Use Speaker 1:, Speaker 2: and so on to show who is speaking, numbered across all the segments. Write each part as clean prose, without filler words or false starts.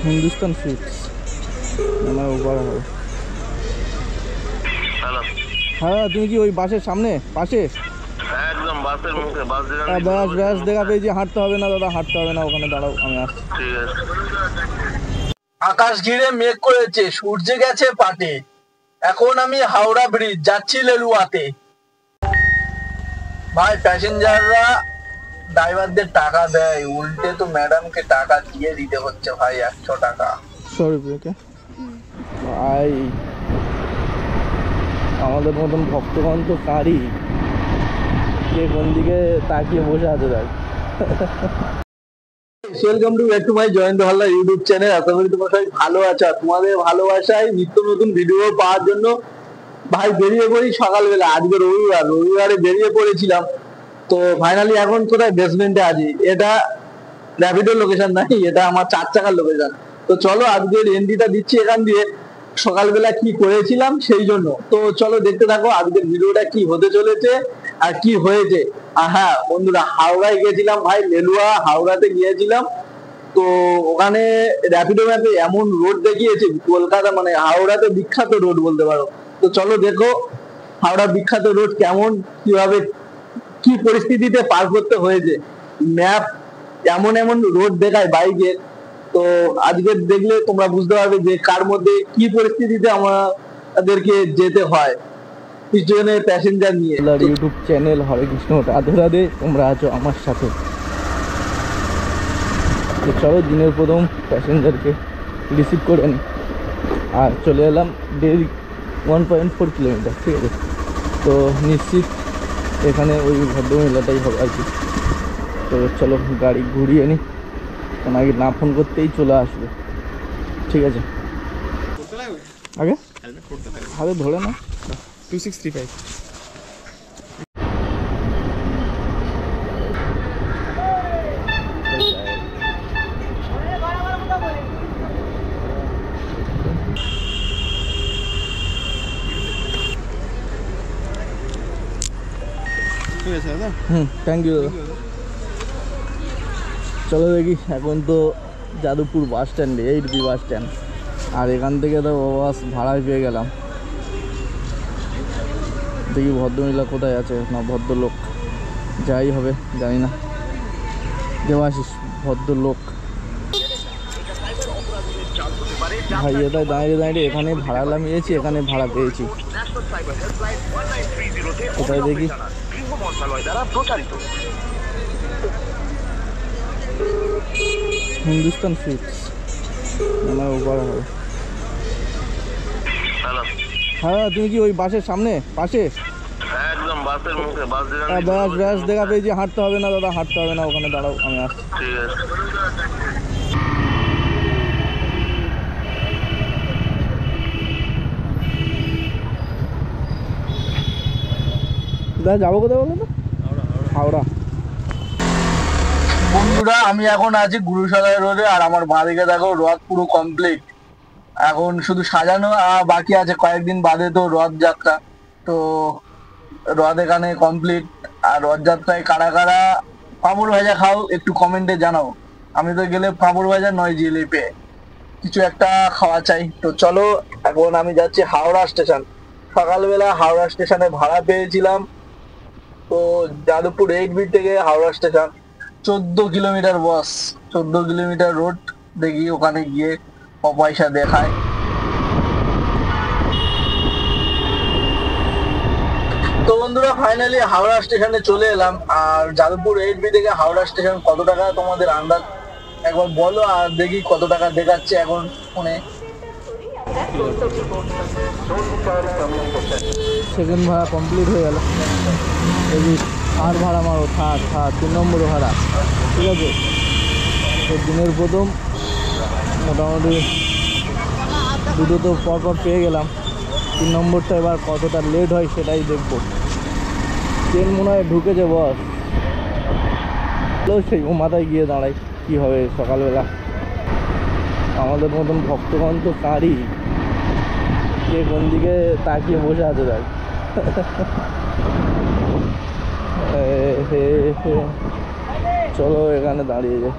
Speaker 1: Hindustan sweets আমার উপর হবে।
Speaker 2: হ্যালো,
Speaker 1: হ্যাঁ তুমি কি ওই বাসের সামনে পাশে?
Speaker 2: একদম বাসের মুখে, বাস
Speaker 1: হ্যাঁ ব্যাস ব্যাস দেখা পেয়েছি। হাঁটতে হবে না দাদা, হাঁটতে হবে না, ওখানে দাঁড়াও আমি আসছি।
Speaker 2: ঠিক আছে।
Speaker 3: আকাশ ঘিরে মেঘ করেছে, সূর্য গেছে পাটে। এখন আমি হাওড়া ব্রিজ যাচ্ছি লেলুয়াতে। ভাই প্যাসেঞ্জাররা ড্রাইভারদের টাকা দেয়, উল্টে তো ম্যাডামকে টাকা দিয়ে দিতে হচ্ছে ভাই 100 টাকা।
Speaker 1: সরি ওকে ভাই, আমাদের মতন ভক্তগণ তো কারি, কে কোন দিকে তাকিয়ে বসে আছে দেখ।
Speaker 3: Welcome to back to my Jayanta Haldar YouTube channel. আশা করি তোমরা সবাই ভালো আছো। তোমাদের ভালোবাসায় নিত্য নতুন ভিডিও পাওয়ার জন্য ভাই বেরিয়ে পড়ি সকালবেলা। আজকে রবিবারে বেরিয়ে পড়েছিলাম। তো ফাইনালি এখন কোথায়? বেসমেন্টে আছি। এটা র্যাপিডোর লোকেশন নাই, এটা আমার 4 চাকার লোকেশন। তো চলো আজকের এন্ট্রিটা দিচ্ছি এখান দিয়ে, সকালবেলা কি করেছিলাম সেই জন্য। তো চলো দেখতে থাকো আজকের ভিডিওটা কি হতে চলেছে আর কি হয়েছে। আর হ্যাঁ বন্ধুরা, হাওড়ায় গেছিলাম ভাই, লেলুয়া হাওড়াতে গিয়েছিলাম। তো ওখানে র্যাপিডো ম্যাপে এমন রোড দেখিয়েছে, কলকাতা মানে হাওড়াতে বিখ্যাত রোড বলতে পারো। তো চলো দেখো হাওড়া বিখ্যাত রোড কেমন, কিভাবে কি পরিস্থিতিতে পার করতে হয়েছে। ম্যাপ এমন এমন রোড দেখায় বাইকের, তো আজকে দেখলে তোমরা বুঝতে পারবে যে কার মধ্যে কি পরিস্থিতিতে আমাদেরকে যেতে হয় পিছনে প্যাসেঞ্জার নিয়ে।
Speaker 1: ইউটিউব চ্যানেল হরে কৃষ্ণ রাধে রাধে, তোমরা আছো আমার সাথে। তো চলো দিনের প্রথম প্যাসেঞ্জারকে রিসিভ করে নি, আর চলে এলাম 1.4 কিলোমিটার, ঠিক আছে। তো নিশ্চিত এখানে ওই ভদ্রমহিলাটাই হবে আর কি। তো চলো গাড়ি ঘুরিয়ে নিই, ওনাকে না ফোন করতেই চলে আসবে, ঠিক আছে। আগে হাতে ধরে না
Speaker 4: 2635। ঠিক আছে দাদা।
Speaker 1: থ্যাংক ইউ দাদা। চলো দেখি, এখন তো যাদবপুর বাস স্ট্যান্ডে, 8B বাস স্ট্যান্ড। আর এখান থেকে তো বাস ভাড়ায় পেয়ে গেলাম। দেখি ভদ্রমহিলা কোথায় আছে, না ভদ্রলোক, যাই হবে জানি না। দেবাশিস ভদ্রলোক ভাই, এটাই দাঁড়িয়ে দাঁড়িয়ে এখানে ভাড়া নামিয়েছি, এখানে ভাড়া পেয়েছি। কোথায় দেখি, হিন্দুস্তান সুইটস আমার উপর হবে।
Speaker 2: হ্যালো,
Speaker 1: হ্যাঁ তুমি কি ওই বাসের সামনে পাশে?
Speaker 2: একদম বাসের মুখে, বাস
Speaker 1: হ্যাঁ ব্যাস ব্যাস দেখা পেয়েছি। হাঁটতে হবে না দাদা, হাঁটতে হবে না, ওখানে দাঁড়াও আমি আসছি।
Speaker 2: ঠিক আছে।
Speaker 1: দাদা যাবো কোথায় বলো তো? হাওড়া।
Speaker 3: বন্ধুরা আমি এখন আছি গুরুসরাই রোডে, আর আমার বাঁদিকে দেখো রথ পুরো কমপ্লিট। এখন শুধু সাজানো বাকি আছে, কয়েকদিন বাদে তো রথযাত্রা। তো রথ এখানে কমপ্লিট। আর রথযাত্রায় কারা কারা পাঁপড় ভাজা খাও একটু কমেন্টে জানাও। আমি তো গেলে পাঁপড় ভাজা নয় জিলিপি কিছু একটা খাওয়া চাই। তো চলো এখন আমি যাচ্ছি হাওড়া স্টেশন। সকালবেলা হাওড়া স্টেশনে ভাড়া পেয়েছিলাম। তো যাদবপুর 8B থেকে হাওড়া স্টেশন 14 কিলোমিটার বাস, 14 কিলোমিটার রোড। দেখি ওখানে গিয়ে পয়সা দেখায়। তো বন্ধুরা ফাইনালি হাওড়া স্টেশনে চলে এলাম। আর যাদবপুর 8B থেকে হাওড়া স্টেশন কত টাকা তোমাদের আন্দাজ একবার বলো, আর দেখি কত টাকা দেখাচ্ছে এখন ফোনে।
Speaker 1: সেকেন্ড ভাড়া কমপ্লিট হয়ে গেল। দেখি আর ভাড়া মারো, থার্ড 3 নম্বর ভাড়া, ঠিক আছে। তো দিনের প্রথম মোটামুটি দুটো তো পরপর পেয়ে গেলাম। 3 নম্বরটা এবার কতটা লেট হয় সেটাই দেখবো। ট্রেন মনে হয় ঢুকেছে বস, সেই ও মাথায় গিয়ে দাঁড়াই কী হবে সকালবেলা। আমাদের মতন ভক্তগণ তো কারি, কে কোন দিকে তাকিয়ে বসে আছে দেখ। চলো এখানে দাঁড়িয়ে যাই।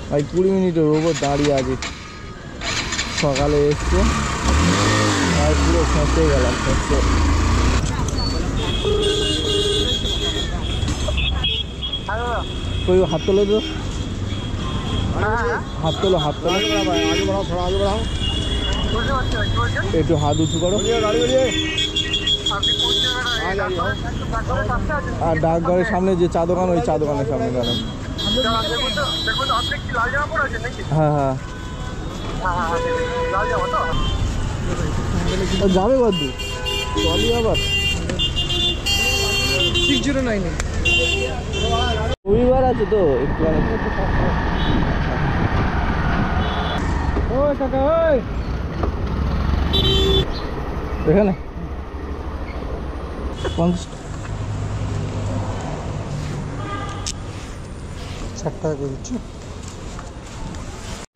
Speaker 1: ভাই 20 মিনিটের ওপর দাঁড়িয়ে আছি, সকালে এসছে আর পুরো ফেঁসে গেলাম, ফেঁসে। কই হাত তোলো তো, হাত তোলো, হাত তোলো, একটু হাত উঁচু করো। আর ডাকঘরের সামনে যে চা দোকান, ওই চা দোকানের সামনে দাঁড়ান। হ্যাঁ হ্যাঁ যাবে বদ্ধু, চলি আবার
Speaker 4: 609
Speaker 1: রবিবার আছে তো একটু।
Speaker 4: ওই কাকা ওই
Speaker 1: এখানে 50
Speaker 4: টাকা করে দিচ্ছি।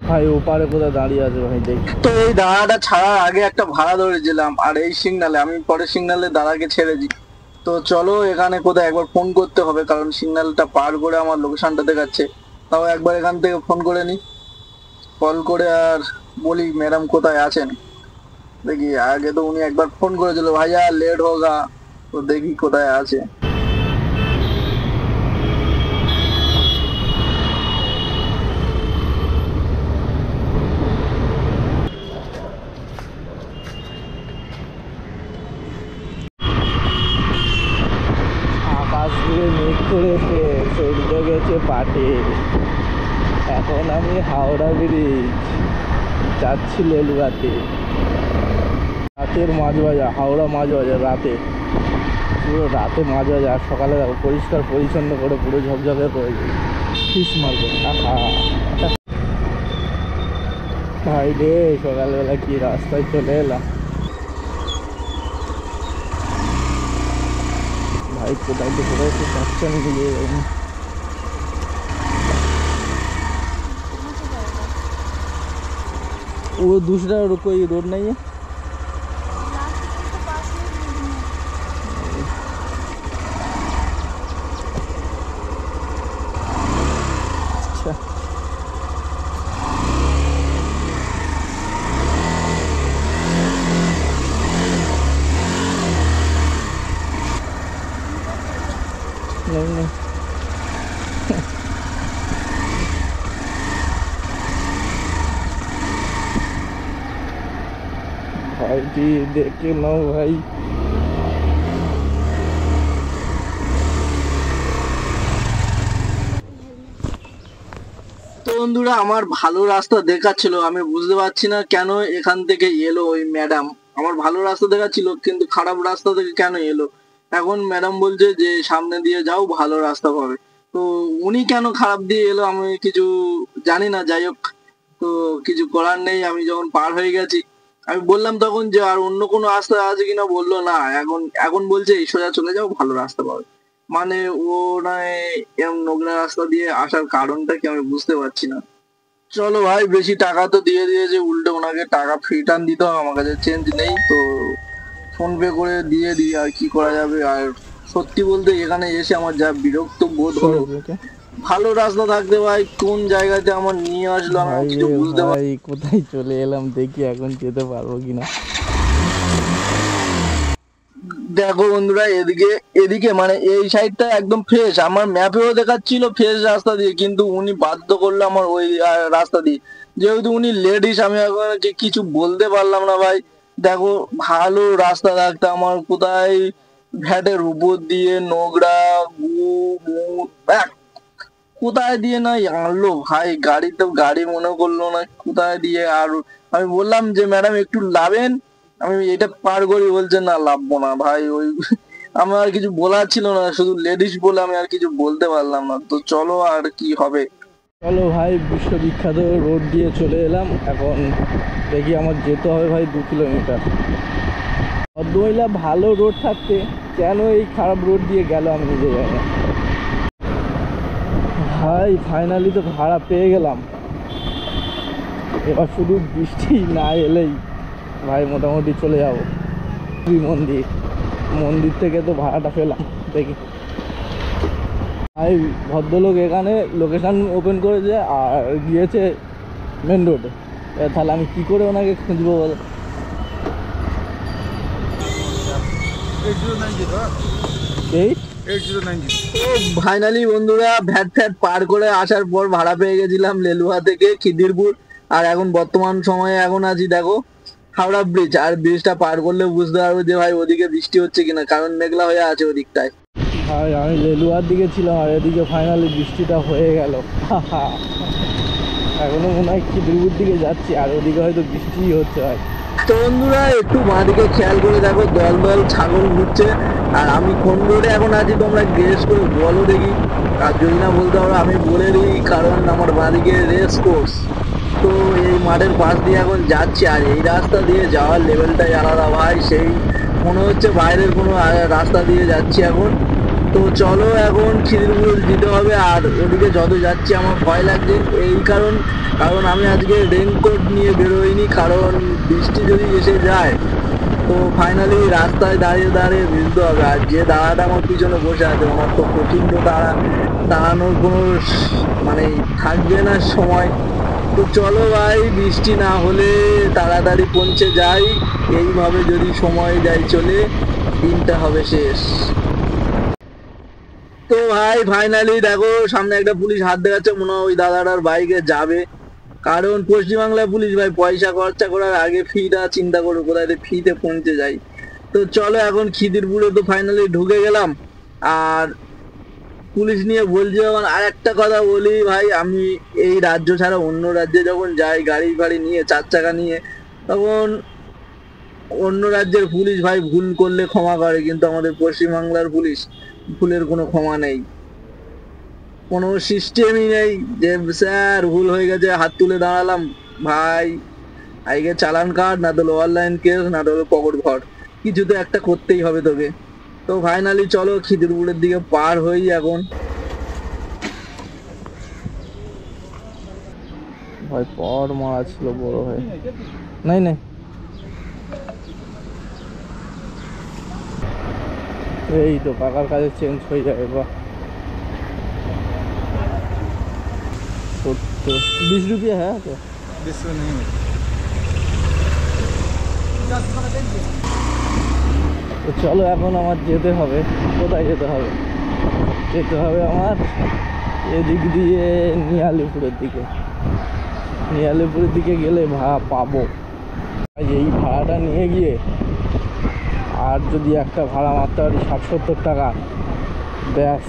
Speaker 1: ভাই ওপারে কোথায় দাঁড়িয়ে আছে ভাই, দেখি।
Speaker 3: তো এই দাঁড়াটা ছাড়ার আগে একটা ভাড়া ধরেছিলাম, আর এই সিগনালে আমি পরে সিগনালে দাঁড়াকে ছেড়েছি। তো চলো এখানে কোথায় একবার ফোন করতে হবে, কারণ সিগন্যালটা পার করে আমার লোকেশনটা দেখাচ্ছে। তাও একবার এখান থেকে ফোন করে নি, কল করে আর বলি ম্যাডাম কোথায় আছেন। দেখি আগে তো উনি একবার ফোন করেছিল, ভাইয়া লেট হোগা, তো দেখি কোথায় আছে।
Speaker 1: আকাশ দিয়ে মেঘ করেছে, সূর্য গেছে পাটে। এখন আমি হাওড়া ব্রিজ যাচ্ছি লেলুয়াতে। রাতের মাঝ বাজার, হাওড়া মাঝ বাজার রাতে, পুরো রাতে মাঝ বাজার। আর সকালে দেখো পরিষ্কার পরিচ্ছন্ন করে পুরো ঝকঝকে করে ফিশ মার্কেট। ভাই রে সকালবেলা কি রাস্তায় চলে এলাম ভাই, কোথায় তো কোথায় তো চাচ্ছেন দিয়ে वो दूसरा कोई रोड नहीं है। अच्छा नहीं नहीं भाई जी देख के लो भाई,
Speaker 3: তো বন্ধুরা আমার ভালো রাস্তা দেখাচ্ছিল, আমি বুঝতে পারছি না কেন এখান থেকে এলো ওই ম্যাডাম। আমার ভালো রাস্তা দেখাচ্ছিল কিন্তু খারাপ রাস্তা থেকে কেন এলো। এখন ম্যাডাম বলছে যে সামনে দিয়ে যাও ভালো রাস্তা পাবে, তো উনি কেন খারাপ দিয়ে এলো আমি কিছু জানি না। যাই হোক, তো কিছু করার নেই। আমি যখন পার হয়ে গেছি আমি বললাম তখন যে আর অন্য কোনো রাস্তা আছে কিনা, বললো না, এখন এখন বলছে এই সোজা চলে যাও ভালো রাস্তা পাবে। মানে ও নয় এরকম নোংরা রাস্তা দিয়ে আসার কারণটা কি আমি বুঝতে পারছি না। চলো ভাই, বেশি টাকা তো দিয়ে দিয়েছে, উল্টে ওনাকে টাকা রিটার্ন দিতে হবে, আমার কাছে চেঞ্জ নেই। তো ফোন পে করে দিয়ে দিই, আর কি করা যাবে। আর সত্যি বলতে এখানে এসে আমার যা বিরক্ত বোধ হলো। ভালো রাস্তা থাকতে ভাই কোন জায়গাতে আমার নিয়ে আসলো আমি
Speaker 1: ভাই
Speaker 3: কিছু
Speaker 1: রে
Speaker 3: বুঝতে পারি।
Speaker 1: ভাই কোথায় চলে এলাম, দেখি এখন যেতে পারবো কিনা।
Speaker 3: দেখো বন্ধুরা, এদিকে এদিকে মানে এই সাইডটা একদম ফ্রেশ, আমার ম্যাপেও দেখাচ্ছিল ফ্রেশ রাস্তা দিয়ে, কিন্তু উনি বাধ্য করলো আমার ওই রাস্তা দিয়ে। যেহেতু উনি লেডিস, আমি এখন কিছু বলতে পারলাম না ভাই। দেখো ভালো রাস্তা থাকতে আমার কোথায় ভ্যাটের উপর দিয়ে নোংরা কোথায় দিয়ে না আনলো ভাই, গাড়িতেও গাড়ি মনে করলো না কোথায় দিয়ে। আর আমি বললাম যে ম্যাডাম একটু লাভেন, আমি এটা পার করি, বলছে না লাভবো না ভাই। ওই আমার আর কিছু বলার ছিল না, শুধু লেডিস বলে আমি আর কিছু বলতে পারলাম না। তো চলো আর কি হবে।
Speaker 1: চলো ভাই, বিশ্ববিখ্যাত রোড দিয়ে চলে এলাম। এখন দেখি আমার যেতে হবে ভাই 2 কিলোমিটার। ভদ্রমহিলা ভালো রোড থাকতে কেন এই খারাপ রোড দিয়ে গেল আমি নিজে জানি না। ভাই ফাইনালি তো ভাড়া পেয়ে গেলাম, এবার শুধু বৃষ্টি না এলেই ভাই মোটামুটি চলে যাবো মন্দির। মন্দির থেকে তো ভাড়াটা পেলাম, দেখি ভাই ভদ্রলোক এখানে লোকেশান ওপেন করেছে আর গিয়েছে মেন রোডে। তাহলে আমি কি করে ওনাকে খুঁজবো বলো? এই
Speaker 3: ফাইনালি বন্ধুরা ভ্যাট ফ্যাট পার করে আসার পর ভাড়া পেয়ে গেছিলাম লেলুয়া থেকে খিদিরপুর। আর এখন বর্তমান সময়ে এখন আছি দেখো হাওড়া ব্রিজ। আর ব্রিজটা পার করলে বুঝতে পারবো যে ভাই ওদিকে বৃষ্টি হচ্ছে কিনা, কারণ মেঘলা হয়ে আছে ওদিকটায়।
Speaker 1: ভাই আমি লেলুয়ার দিকে ছিলাম আর এদিকে ফাইনালি বৃষ্টিটা হয়ে গেল। এখনো মনে হয় খিদিরপুর দিকে যাচ্ছি আর ওদিকে হয়তো বৃষ্টিই হচ্ছে ভাই।
Speaker 3: তো বন্ধুরা একটু বাঁদিকে খেয়াল করে দেখো দল দল ছাগল ঘুরছে। আর আমি কোন রোডে এখন আছি তোমরা গেস করে বলো দেখি। আর যদি না বলতে পারো আমি বলে দিই, কারণ আমার বাঁদিকে রেস কোর্স। তো এই মাঠের পাশ দিয়ে এখন যাচ্ছি আর এই রাস্তা দিয়ে যাওয়ার লেভেলটাই আলাদা ভাই। সেই মনে হচ্ছে বাইরের কোনো রাস্তা দিয়ে যাচ্ছি এখন। তো চলো এখন খিদিরপুর যেতে হবে। আর ওদিকে যত যাচ্ছি আমার ভয় লাগছে কারণ আমি আজকে রেনকোট নিয়ে বেরোইনি, কারণ বৃষ্টি যদি এসে যায় তো ফাইনালি রাস্তায় দাঁড়িয়ে দাঁড়িয়ে ভিজতে হবে। আর যে দাঁড়াটা আমার পিছনে বসে আছে ওনার তো প্রচণ্ড দাঁড়ানোর কোনো মানে থাকবে না সময়। তো চলো ভাই বৃষ্টি না হলে তাড়াতাড়ি পৌঁছে যাই, এইভাবে যদি সময় যায় চলে দিনটা হবে শেষ। তো ভাই ফাইনালি দেখো সামনে একটা পুলিশ হাত দেখাচ্ছে, মনে হয় ওই দাদাটার বাইকে যাবে। কারণ পশ্চিমবাংলার পুলিশ ভাই পয়সা খরচা করার আগে ফিটা চিন্তা করো কোথায় ফ্রিতে পৌঁছে যাই। তো চলো এখন খিদিরপুরে তো ফাইনালি ঢুকে গেলাম। আর পুলিশ নিয়ে বলছি যখন আর একটা কথা বলি ভাই, আমি এই রাজ্য ছাড়া অন্য রাজ্যে যখন যাই গাড়ি ফাড়ি নিয়ে 4 চাকা নিয়ে, তখন অন্য রাজ্যের পুলিশ ভাই ভুল করলে ক্ষমা করে, কিন্তু আমাদের পশ্চিমবাংলার পুলিশ ভুলের কোনো ক্ষমা নেই, কোনো সিস্টেমই নেই যে স্যার ভুল হয়ে গেছে হাত তুলে দাঁড়ালাম। ভাই আগে চালান কাট, না তো লোয়ার লাইন কেস, না তো পকেট ঘর, কিছু তো একটা করতেই হবে তোকে। তো ফাইনালি চলো খিদিরপুরের দিকে পার হই এখন।
Speaker 1: ভাই পর মারা ছিল বড় ভাই। নাই নাই এই তো কাকার কাজে চেঞ্জ হয়ে যাবে। বাহ 20 रुपया है तो
Speaker 4: 20 में नहीं है।
Speaker 1: তো চলো এখন আমার যেতে হবে। কোথায় যেতে হবে? যেতে হবে আমার এদিক দিয়ে নিয়ালিপুরের দিকে। নিয়ালিপুরের দিকে গেলে ভাড়া পাবো। এই ভাড়াটা নিয়ে গিয়ে আর যদি একটা ভাড়া মারতে পারি 60-70 টাকা, ব্যাস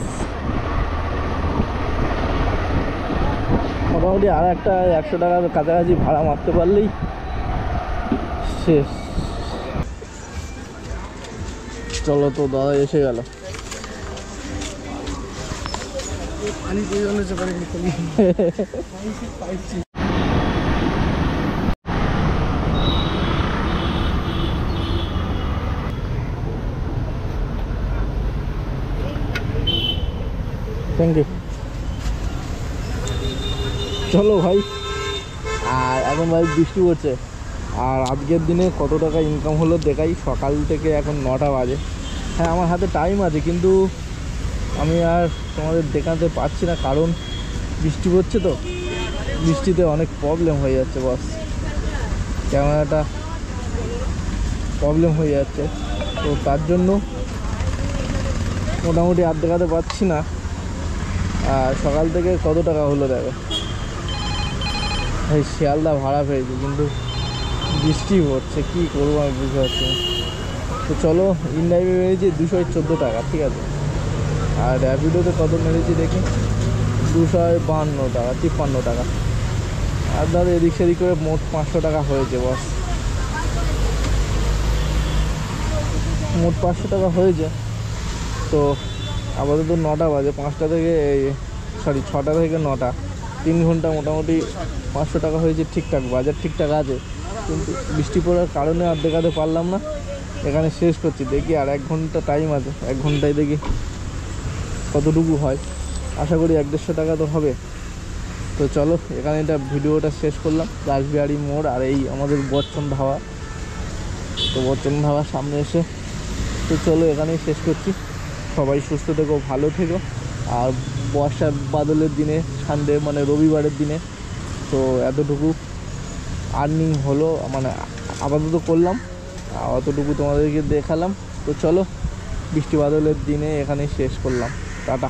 Speaker 1: মোটামুটি আর একটা 100 টাকার কাছাকাছি ভাড়া মারতে পারলেই শেষ। চলো তো দাদা এসে গেল।
Speaker 4: पानी चाहिए होने से पानी निकली।
Speaker 1: Thank you. চলো ভাই। আর এখন ভাই বৃষ্টি পড়ছে আর আজকের দিনে কত টাকা ইনকাম হলো দেখাই। সকাল থেকে এখন 9টা বাজে। হ্যাঁ আমার হাতে টাইম আছে কিন্তু আমি আর তোমাদের দেখাতে পারছি না, কারণ বৃষ্টি পড়ছে তো বৃষ্টিতে অনেক প্রবলেম হয়ে যাচ্ছে। বস ক্যামেরাটা প্রবলেম হয়ে যাচ্ছে, তো তার জন্য মোটামুটি আর দেখাতে পারছি না। আর সকাল থেকে কত টাকা হলো দেখো। এই শিয়ালদা ভাড়া পেয়েছি কিন্তু বৃষ্টি পড়ছে, কী করবো আমি বুঝতে পারছি না। তো চলো ইনড্রাইভে মেরেছি 214 টাকা, ঠিক আছে। আর র্যাপিডোতে কত মেরেছি দেখি 252 টাকা, 53 টাকা। আর ধরো এদিক সেদিক করে মোট 500 টাকা হয়েছে। বস মোট 500 টাকা হয়েছে। তো আপাতত 9টা বাজে, 5টা থেকে 6টা থেকে 9টা 3 ঘন্টা মোটামুটি 500 টাকা হয়েছে। ঠিকঠাক বাজার ঠিকঠাক আছে, কিন্তু বৃষ্টি পড়ার কারণে আর দেখাতে পারলাম না। এখানে শেষ করছি, দেখি আর 1 ঘন্টা টাইম আছে, 1 ঘন্টায় দেখি কতটুকু হয়। আশা করি 150 টাকা তো হবে। তো চলো এখানে এটা ভিডিওটা শেষ করলাম। রাসবিহারী মোড় আর এই আমাদের বচ্চন ধাবা। তো বচ্চন ধাবার সামনে এসে তো চলো এখানেই শেষ করছি। সবাই সুস্থ থেকো, ভালো থেকো। আর বর্ষা বাদলের দিনে, সানডে মানে রবিবারের দিনে। তো এতটুকু আর্নিং হলো, মানে আপাতত করলাম, অতটুকু তোমাদেরকে দেখালাম। তো চলো, বৃষ্টি বাদলের দিনে এখানেই শেষ করলাম। টাটা।